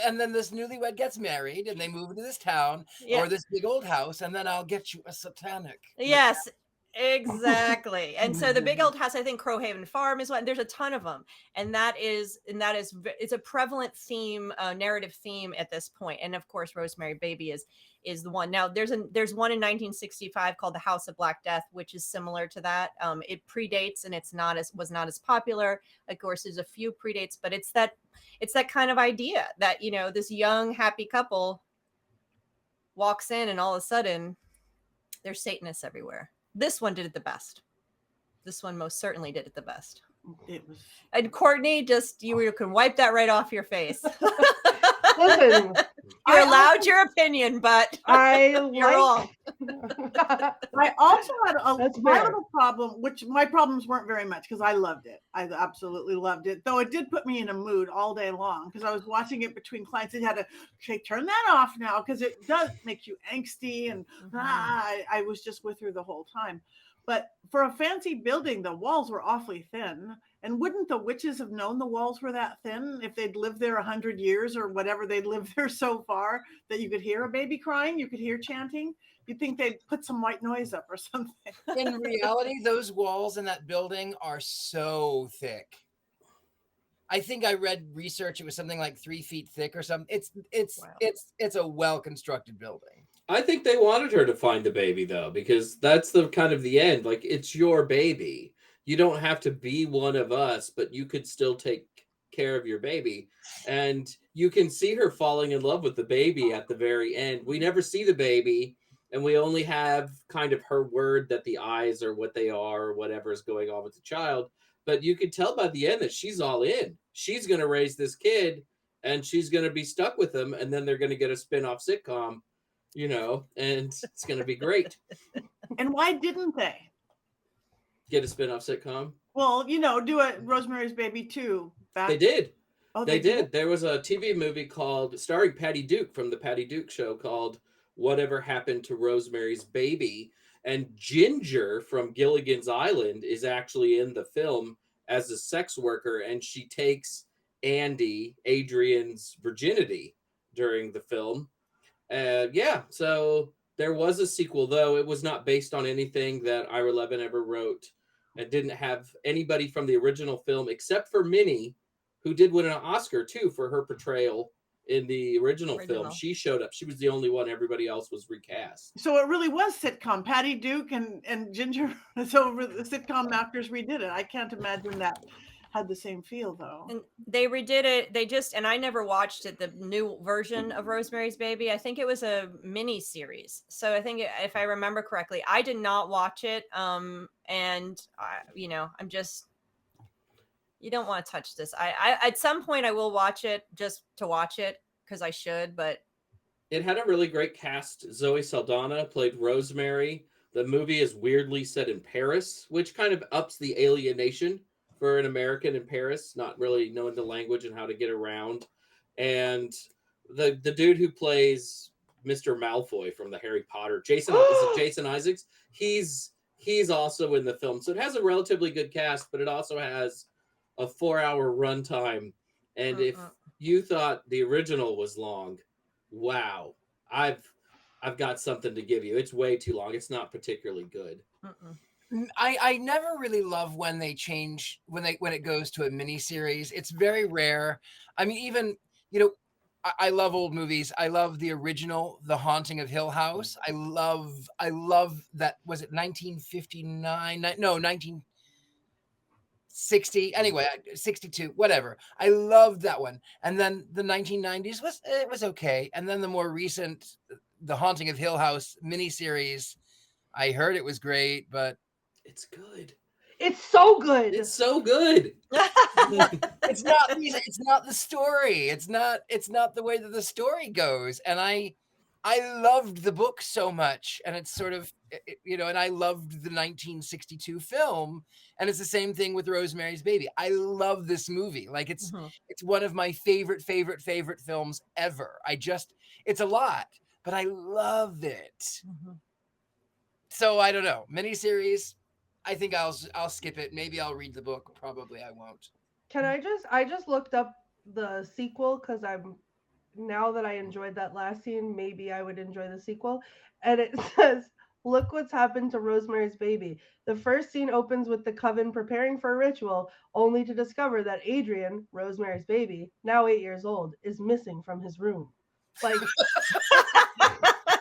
And then this newlywed gets married and they move into this town or this big old house, and then I'll get you a satanic. Yes, exactly. And so the big old house, I think Crowhaven Farm is one. There's a ton of them, and it's a prevalent theme, narrative theme at this point. And of course, Rosemary Baby is the one. Now there's one in 1965 called The House of Black Death, which is similar to that. It predates, and was not as popular. Of course, there's a few predates, but it's that kind of idea that this young happy couple walks in, and all of a sudden there's Satanists everywhere. This one did it the best. This one most certainly did it the best. It was. And Courtney, you can wipe that right off your face. Listen, You're allowed your opinion, but you're wrong. I also had That's my fair. little problem, which my problems weren't very much because I loved it. I absolutely loved it. Though it did put me in a mood all day long because I was watching it between clients. It had to turn that off now because it does make you angsty, and I was just with her the whole time. But for a fancy building, the walls were awfully thin. And wouldn't the witches have known the walls were that thin if they'd lived there 100 years or whatever they'd lived there so far that you could hear a baby crying, you could hear chanting? You'd think they'd put some white noise up or something. In reality, those walls in that building are so thick. I think I read research. It was something like 3 feet thick or something. It's Wow. it's a well constructed building. I think they wanted her to find the baby though, because that's the kind of the end. Like, it's your baby. You don't have to be one of us, but you could still take care of your baby. And you can see her falling in love with the baby at the very end. We never see the baby, and we only have kind of her word that the eyes are what they are, or whatever is going on with the child. But you can tell by the end that she's all in. She's going to raise this kid, and she's going to be stuck with him, and then they're going to get a spin-off sitcom, you know, and it's going to be great. And why didn't they? Get a spin-off sitcom? Well, you know, do a Rosemary's Baby 2. They did. Oh, They did. There was a TV movie starring Patty Duke from the Patty Duke Show called Whatever Happened to Rosemary's Baby. And Ginger from Gilligan's Island is actually in the film as a sex worker, and she takes Andy, Adrian's virginity during the film. Yeah, so there was a sequel, though it was not based on anything that Ira Levin ever wrote. It didn't have anybody from the original film except for Minnie, who did win an Oscar too for her portrayal in the original film. She showed up. She was the only one. Everybody else was recast. So it really was sitcom. Patty Duke and Ginger. So the sitcom actors redid it. I can't imagine that had the same feel though. And they redid it. And I never watched it, the new version of Rosemary's Baby. I think it was a mini series. So I think, if I remember correctly, I did not watch it. And you know, I'm just, you don't want to touch this. I at some point I will watch it just to watch it, because I should, but it had a really great cast. Zoe Saldana played Rosemary. The movie is weirdly set in Paris, which kind of ups the alienation for an American in Paris, not really knowing the language and how to get around. And the dude who plays Mr. Malfoy from the Harry Potter, Jason Isaacs, he's also in the film. So it has a relatively good cast, but it also has a 4-hour runtime. And if you thought the original was long, wow, I've got something to give you. It's way too long. It's not particularly good. I never really love when they change, when it goes to a mini series. It's very rare. I mean, even, you know, I love old movies. I love the original, The Haunting of Hill House. I love that. Was it 1959? No, 1960. Anyway, 62, whatever. I loved that one. And then the 1990s was okay. And then the more recent, The Haunting of Hill House miniseries, I heard it was great, but it's good. It's so good. It's so good. It's not the story. It's not the way that the story goes. And I loved the book so much, and it's sort of, you know, and I loved the 1962 film, and it's the same thing with Rosemary's Baby. I love this movie. Like, it's one of my favorite films ever. It's a lot, but I love it. So I don't know. Miniseries, I think I'll skip it. Maybe I'll read the book. Probably I won't. I just looked up the sequel, because now that I enjoyed that last scene, maybe I would enjoy the sequel. And it says, look what's happened to Rosemary's Baby. The first scene opens with the coven preparing for a ritual, only to discover that Adrian, Rosemary's baby, now 8 years old, is missing from his room. Like,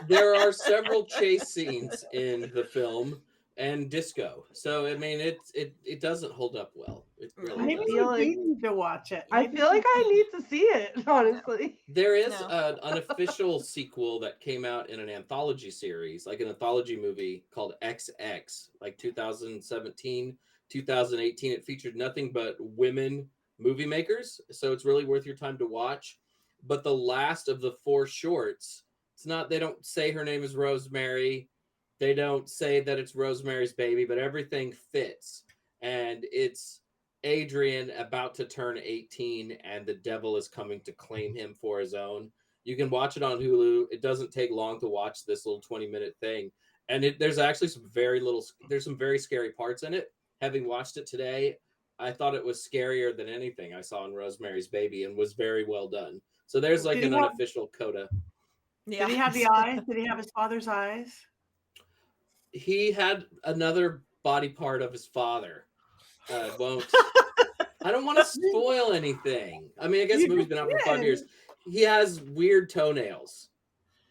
there are several chase scenes in the film and disco. So I mean, it doesn't hold up well. It really Maybe we need to watch it. I feel like I need to see it, honestly. There is an unofficial sequel that came out in an anthology series, like an anthology movie called XX, like 2017, 2018. It featured nothing but women movie makers, so it's really worth your time to watch. But the last of the 4 shorts, they don't say her name is Rosemary. They don't say that it's Rosemary's Baby, but everything fits. And it's Adrian about to turn 18, and the devil is coming to claim him for his own. You can watch it on Hulu. It doesn't take long to watch this little 20-minute thing. And there's actually some very scary parts in it. Having watched it today, I thought it was scarier than anything I saw in Rosemary's Baby, and was very well done. So there's like an unofficial coda. Yeah. Did he have the eyes? Did he have his father's eyes? He had another body part of his father. I don't want to spoil anything. I mean, I guess the movie's been out for 5 years. can. He has weird toenails.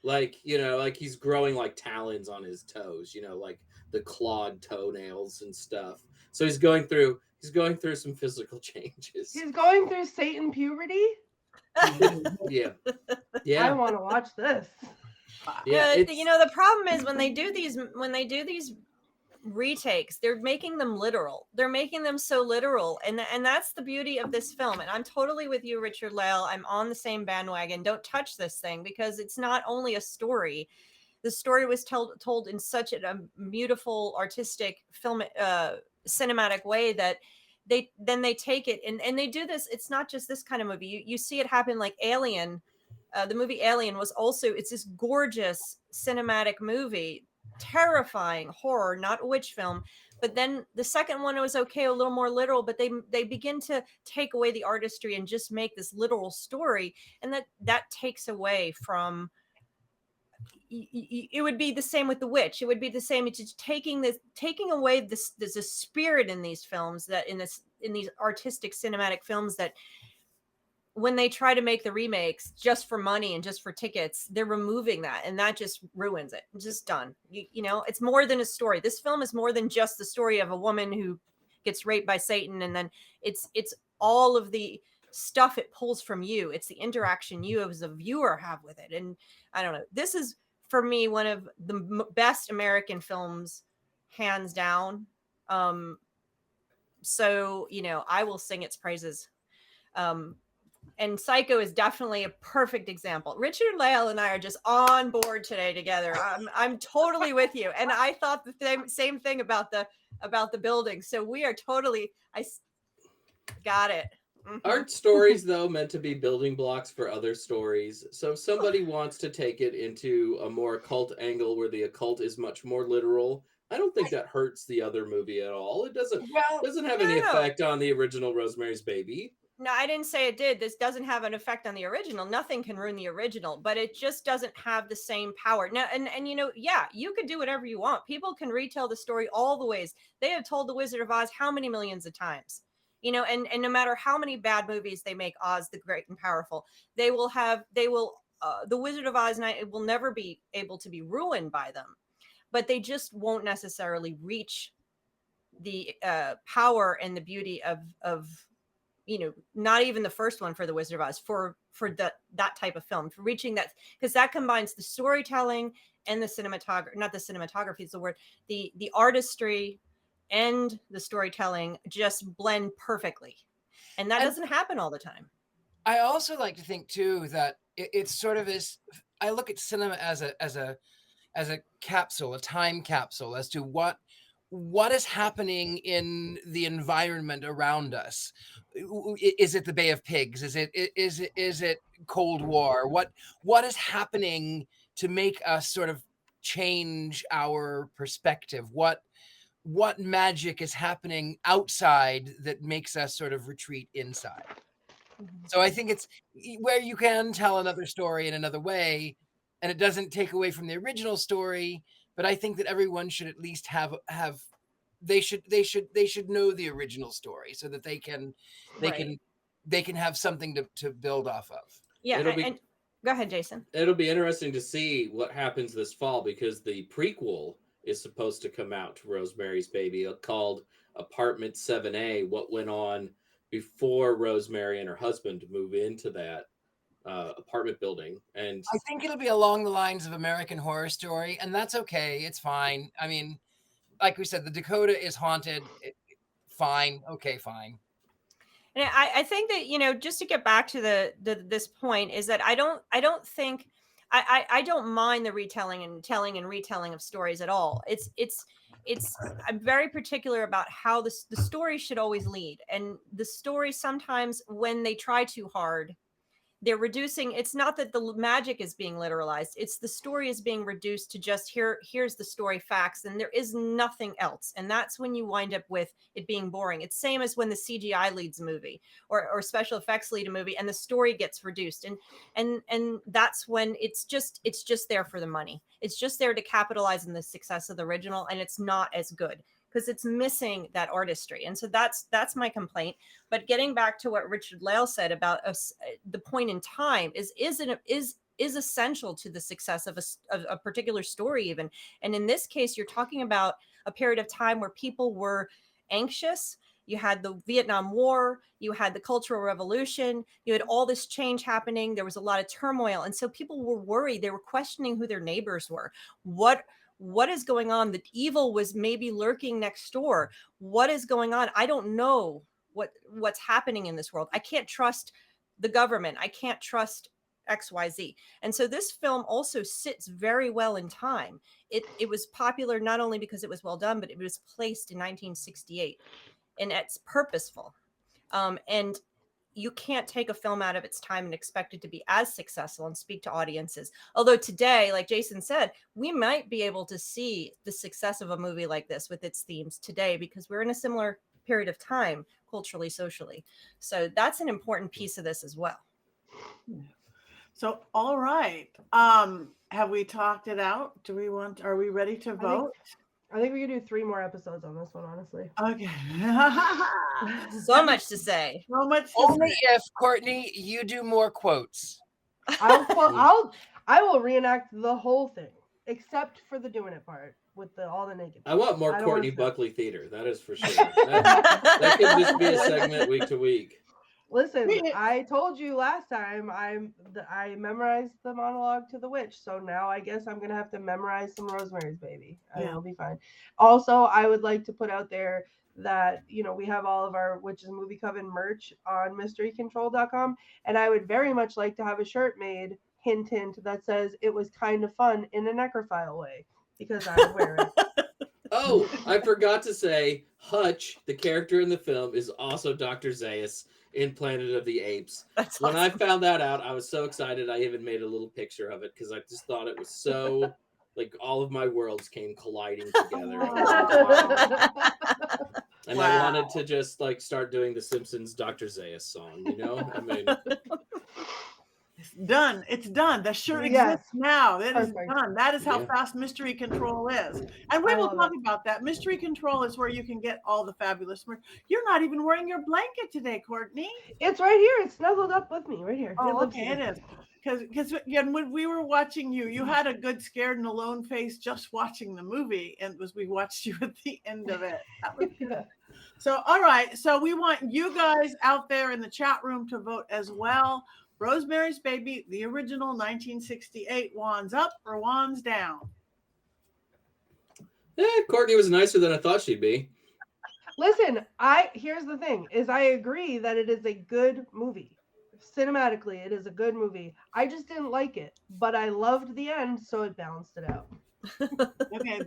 Like, like he's growing like talons on his toes, like the clawed toenails and stuff. So he's going through some physical changes. He's going through Satan puberty. Yeah. I want to watch this. Yeah. The problem is when they do these retakes, they're making them literal. They're making them so literal, and that's the beauty of this film. And I'm totally with you, Richard-Lael. I'm on the same bandwagon. Don't touch this thing, because it's not only a story. The story was told in such a beautiful, artistic, film, cinematic way that they take it and they do this. It's not just this kind of movie. You see it happen, like Alien. The movie Alien was also, it's this gorgeous cinematic movie, terrifying horror, not a witch film. But then the second one was okay, a little more literal, but they begin to take away the artistry and just make this literal story, and that takes away from. It would be the same with The Witch. It would be the same. It's just taking away this. There's a spirit in these films, that in these artistic cinematic films, that when they try to make the remakes just for money and just for tickets, they're removing that, and that just ruins it. It's just done. It's more than a story. This film is more than just the story of a woman who gets raped by Satan, and then it's all of the stuff it pulls from you. It's the interaction you as a viewer have with it. And I don't know. This is, for me, one of the best American films, hands down. So I will sing its praises. And Psycho is definitely a perfect example. Richard-Lael and I are just on board today together. I'm totally with you. And I thought the same thing about the building. So we are totally. I got it. Mm-hmm. Aren't stories, though, meant to be building blocks for other stories? So if somebody wants to take it into a more occult angle where the occult is much more literal, I don't think that hurts the other movie at all. It doesn't have any effect on the original Rosemary's Baby. No, I didn't say it did. This doesn't have an effect on the original. Nothing can ruin the original, but it just doesn't have the same power. Now, and you could do whatever you want. People can retell the story all the ways. They have told The Wizard of Oz how many millions of times. And no matter how many bad movies they make Oz the Great and Powerful, the Wizard of Oz will never be able to be ruined by them, but they just won't necessarily reach the power and the beauty of not even the first one for the Wizard of Oz, for that type of film, for reaching that, because that combines the storytelling and the cinematography, not the cinematography is the word, the artistry and the storytelling just blend perfectly. And that doesn't happen all the time. I also like to think too that it's sort of this, I look at cinema as a capsule, a time capsule, as to what is happening in the environment around us. Is it the Bay of Pigs? Is it Cold War? What is happening to make us sort of change our perspective? What magic is happening outside that makes us sort of retreat inside? So I think it's where you can tell another story in another way, and it doesn't take away from the original story. But I think that everyone should at least they should know the original story, so that they can have something to build off of. Yeah. And go ahead, Jason. It'll be interesting to see what happens this fall, because the prequel is supposed to come out to Rosemary's Baby, called Apartment 7A, what went on before Rosemary and her husband move into that apartment building. And I think it'll be along the lines of American Horror Story, and that's okay. It's fine. I mean, like we said, the Dakota is haunted. Fine. Okay, fine. And I think that, just to get back to this point, is that I don't think I don't mind the retelling and telling and retelling of stories at all. I'm very particular about how the story should always lead. And the story, sometimes when they try too hard, they're reducing. It's not that the magic is being literalized. It's the story is being reduced to just here's the story facts, and there is nothing else. And that's when you wind up with it being boring. It's same as when the CGI leads a movie or special effects lead a movie and the story gets reduced. And that's when it's just there for the money. It's just there to capitalize on the success of the original, and it's not as good. because it's missing that artistry. And so that's my complaint. But getting back to what Richard-Lael said about the point in time is essential to the success of a particular story even. And in this case, you're talking about a period of time where people were anxious. You had the Vietnam War, you had the Cultural Revolution, you had all this change happening. There was a lot of turmoil. And so people were worried. They were questioning who their neighbors were. What is going on? The evil was maybe lurking next door. What is going on? I don't know what's happening in this world. I can't trust the government. I can't trust XYZ. And so this film also sits very well in time. It was popular not only because it was well done, but it was placed in 1968. And it's purposeful. And you can't take a film out of its time and expect it to be as successful and speak to audiences. Although today, like Jason said, we might be able to see the success of a movie like this with its themes today, because we're in a similar period of time, culturally, socially. So that's an important piece of this as well. So, all right. Have we talked it out? Are we ready to vote? I think we could do 3 more episodes on this one, honestly. Okay. So much to say. So much. Only if, Courtney, you do more quotes. I will reenact the whole thing, except for the doing it part with all the naked. I want more Courtney Buckley theater. That is for sure. That could just be a segment week to week. Listen, I told you last time I memorized the monologue to the witch, so now I guess I'm gonna have to memorize some Rosemary's Baby. It'll be fine. Also, I would like to put out there that we have all of our Witches Movie Coven merch on mysterycontrol.com, and I would very much like to have a shirt made, hint hint, that says it was kind of fun in a necrophile way, because I would wear it. Oh, I forgot to say, Hutch, the character in the film, is also Dr. Zaius in Planet of the Apes. That's when awesome. I found that out, I was so excited. I even made a little picture of it because I just thought it was so like all of my worlds came colliding together. And I wanted to just like start doing the Simpsons Dr. Zaius song, I mean, it's done. It's done. The shirt exists now. It is done. That is how fast Mystery Control is. And we will talk about that. Mystery Control is where you can get all the fabulous merch. You're not even wearing your blanket today, Courtney. It's right here. It's snuggled up with me right here. Oh, okay, it is. Because when we were watching you had a good scared and alone face just watching the movie, and we watched you at the end of it. That was good. So, all right. So we want you guys out there in the chat room to vote as well. Rosemary's Baby, the original 1968, wands up or wands down? Courtney was nicer than I thought she'd be. Listen, here's the thing, is I agree that it is a good movie. Cinematically, it is a good movie. I just didn't like it, but I loved the end, so it balanced it out. Okay,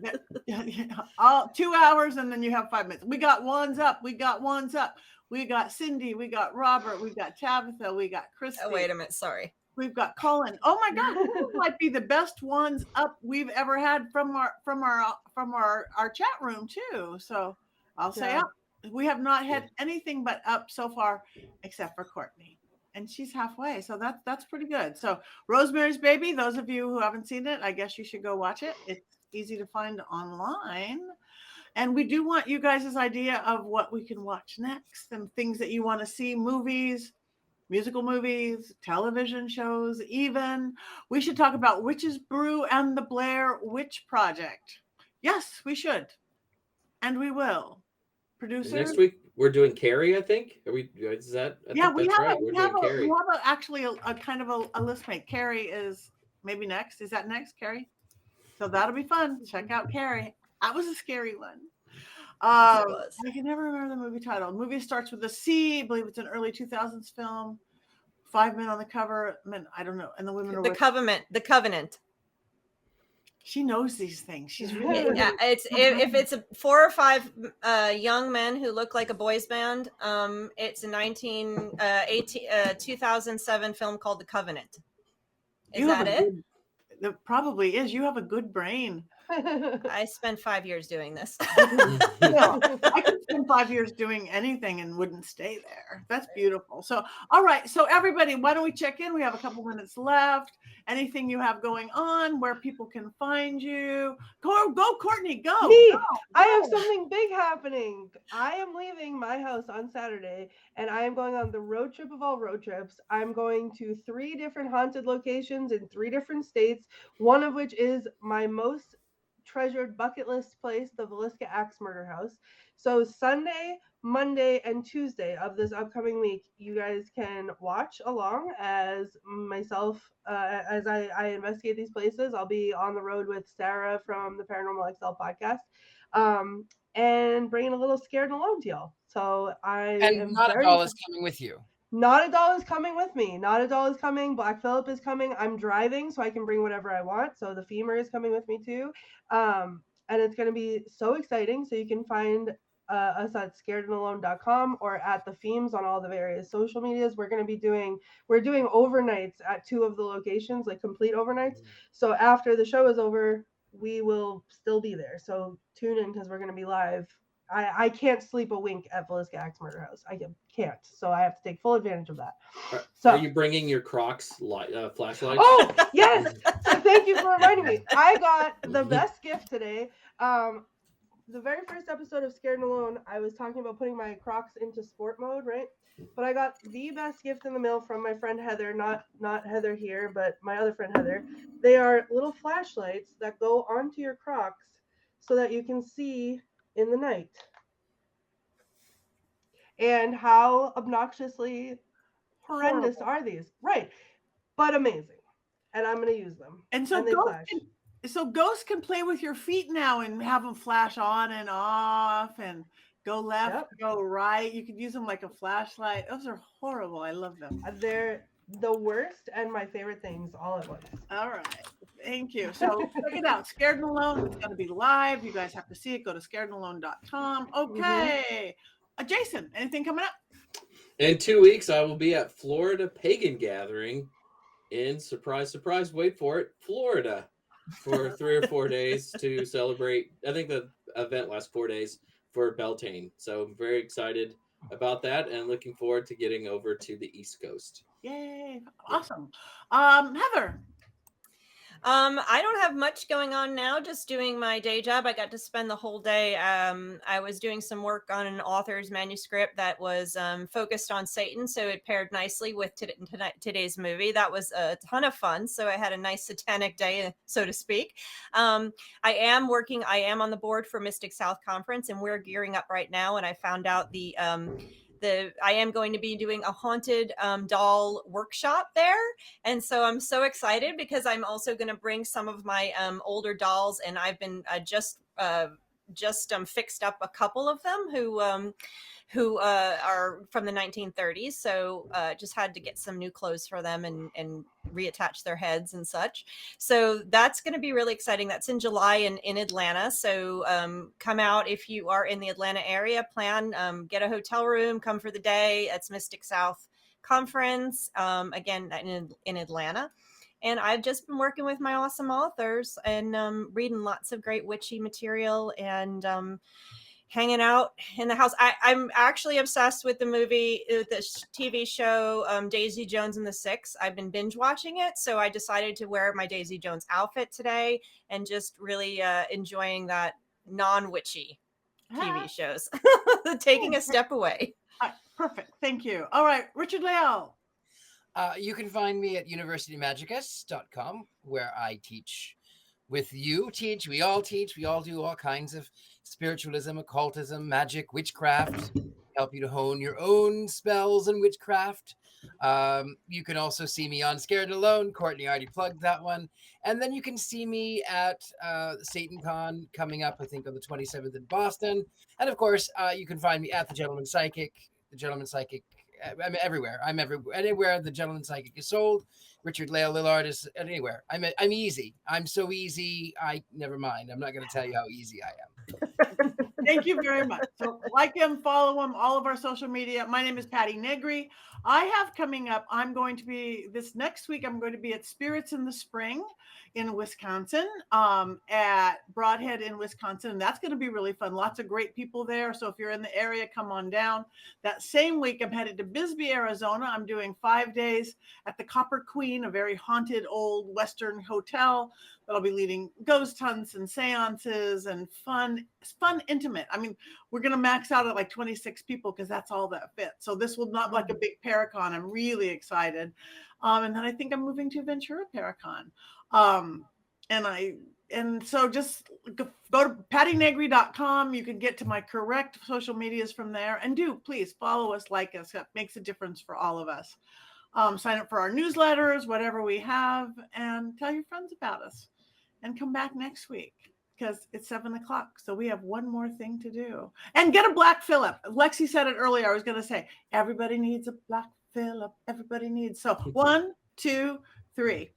2 hours and then you have 5 minutes. We got wands up. We got Cindy, we got Robert, we got Tabitha, we got Christy. Oh, wait a minute, sorry. We've got Colin. Oh my God, this might be the best ones up we've ever had from our chat room too. So I'll say up. We have not had anything but up so far, except for Courtney, and she's halfway. So that's pretty good. So Rosemary's Baby. Those of you who haven't seen it, I guess you should go watch it. It's easy to find online. And we do want you guys' idea of what we can watch next and things that you want to see, movies, musical movies, television shows, even. We should talk about Witches Brew and the Blair Witch Project. Yes, we should. And we will. Producer? Next week, we're doing Carrie, I think. Is that? We have actually a kind of a list mate. Carrie is maybe next. Is that next, Carrie? So that'll be fun. Check out Carrie. That was a scary one. I can never remember the movie title. The movie starts with a C. I believe it's an early 2000s film. 5 men on the cover. Men, I don't know. And the women are The Covenant. She knows these things. She's really if it's 4 or 5 young men who look like a boys band. It's a 2007 film called The Covenant. Is that it? It probably is. You have a good brain. I spent 5 years doing this. Yeah, I could spend 5 years doing anything and wouldn't stay there. That's beautiful. So, all right. So, everybody, why don't we check in? We have a couple minutes left. Anything you have going on, where people can find you? Go, Courtney, go. Me, go, I have go. something big happening. I am leaving my house on Saturday, and I am going on the road trip of all road trips. I'm going to 3 different haunted locations in 3 different states, one of which is my most treasured bucket list place, the Villisca Axe Murder House. So Sunday, Monday, and Tuesday of this upcoming week, you guys can watch along as myself, as I investigate these places. I'll be on the road with Sarah from the Paranormal XL podcast, and bringing a little Scared and Alone to y'all. So I And am not a very doll is coming with you. Not a doll is coming with me. Not a doll is coming. Black Phillip is coming. I'm driving, so I can bring whatever I want. So the femur is coming with me too. And it's going to be so exciting. So you can find us at scaredandalone.com or at the Femes on all the various social medias. We're doing overnights at 2 of the locations, like complete overnights. So after the show is over, we will still be there. So tune in because we're going to be live. I can't sleep a wink at Villisca Axe Murder House. I can't. So I have to take full advantage of that. Are you bringing your Crocs flashlights? Oh, yes. So thank you for reminding me. I got the best gift today. The very first episode of Scared and Alone, I was talking about putting my Crocs into sport mode, right? But I got the best gift in the mail from my friend Heather, not Heather here, but my other friend Heather. They are little flashlights that go onto your Crocs so that you can see in the night. And how obnoxiously horrendous are these? Right. But amazing. And I'm going to use them. And so ghosts can play with your feet now and have them flash on and off and go left, go right. You could use them like a flashlight. Those are horrible. I love them. They're the worst and my favorite things all at once. All right. Thank you. So check it out. Scared and Alone. It's going to be live. You guys have to see it. Go to scaredandalone.com. Okay. Jason, anything coming up? In 2 weeks, I will be at Florida Pagan Gathering in, surprise, surprise, wait for it, Florida, for 3 or 4 days to celebrate. I think the event lasts 4 days for Beltane. So I'm very excited about that and looking forward to getting over to the East Coast. Yay. Awesome. Heather. I don't have much going on now, just doing my day job. I got to spend the whole day. I was doing some work on an author's manuscript that was focused on Satan, so it paired nicely with today's movie. That was a ton of fun, so I had a nice satanic day, so to speak. I am on the board for Mystic South Conference, and we're gearing up right now, and I found out I am going to be doing a haunted doll workshop there. And so I'm so excited because I'm also going to bring some of my older dolls, and I've been just fixed up a couple of them who are from the 1930s. So just had to get some new clothes for them and reattach their heads and such. So that's going to be really exciting. That's in July in Atlanta. So come out if you are in the Atlanta area, get a hotel room, come for the day. It's Mystic South Conference, again, in Atlanta. And I've just been working with my awesome authors and reading lots of great witchy material and hanging out in the house. I'm actually obsessed with the TV show, Daisy Jones and the Six. I've been binge watching it. So I decided to wear my Daisy Jones outfit today and just really enjoying that non-witchy TV shows, taking a step away. Perfect. Thank you. All right. Richard-Lael. You can find me at universitymagicus.com, where I teach with you. We all do all kinds of spiritualism, occultism, magic, witchcraft, help you to hone your own spells and witchcraft. You can also see me on Scared and Alone. Courtney already plugged that one. And then you can see me at SatanCon coming up, I think, on the 27th in Boston. And of course, you can find me at The Gentleman Psychic. I'm everywhere. I'm everywhere. Anywhere The Gentleman Psychic is sold. Richard-Lael Lillard is anywhere. I'm easy. I'm so easy. Never mind. I'm not going to tell you how easy I am. Thank you very much. So like him, follow him, all of our social media. My name is Patti Negri. I have coming up, I'm going to be, this next week, I'm going to be at Spirits in the Spring in Wisconsin, at Broadhead in Wisconsin. And that's going to be really fun. Lots of great people there. So if you're in the area, come on down. That same week, I'm headed to Bisbee, Arizona. I'm doing 5 days at the Copper Queen, a very haunted old Western hotel. That'll be leading ghost hunts and seances and fun, intimate. I mean, we're going to max out at like 26 people because that's all that fits. So this will not be like a big Paracon. I'm really excited. And then I think I'm moving to Ventura Paracon. And so just go to pattinegri.com. You can get to my correct social medias from there. And please follow us, like us. That makes a difference for all of us. Sign up for our newsletters, whatever we have, and tell your friends about us. And come back next week because it's 7 o'clock. So we have one more thing to do. And get a Black Phillip. Lexi said it earlier. I was going to say, everybody needs a Black Phillip. Everybody needs. So 1, 2, 3.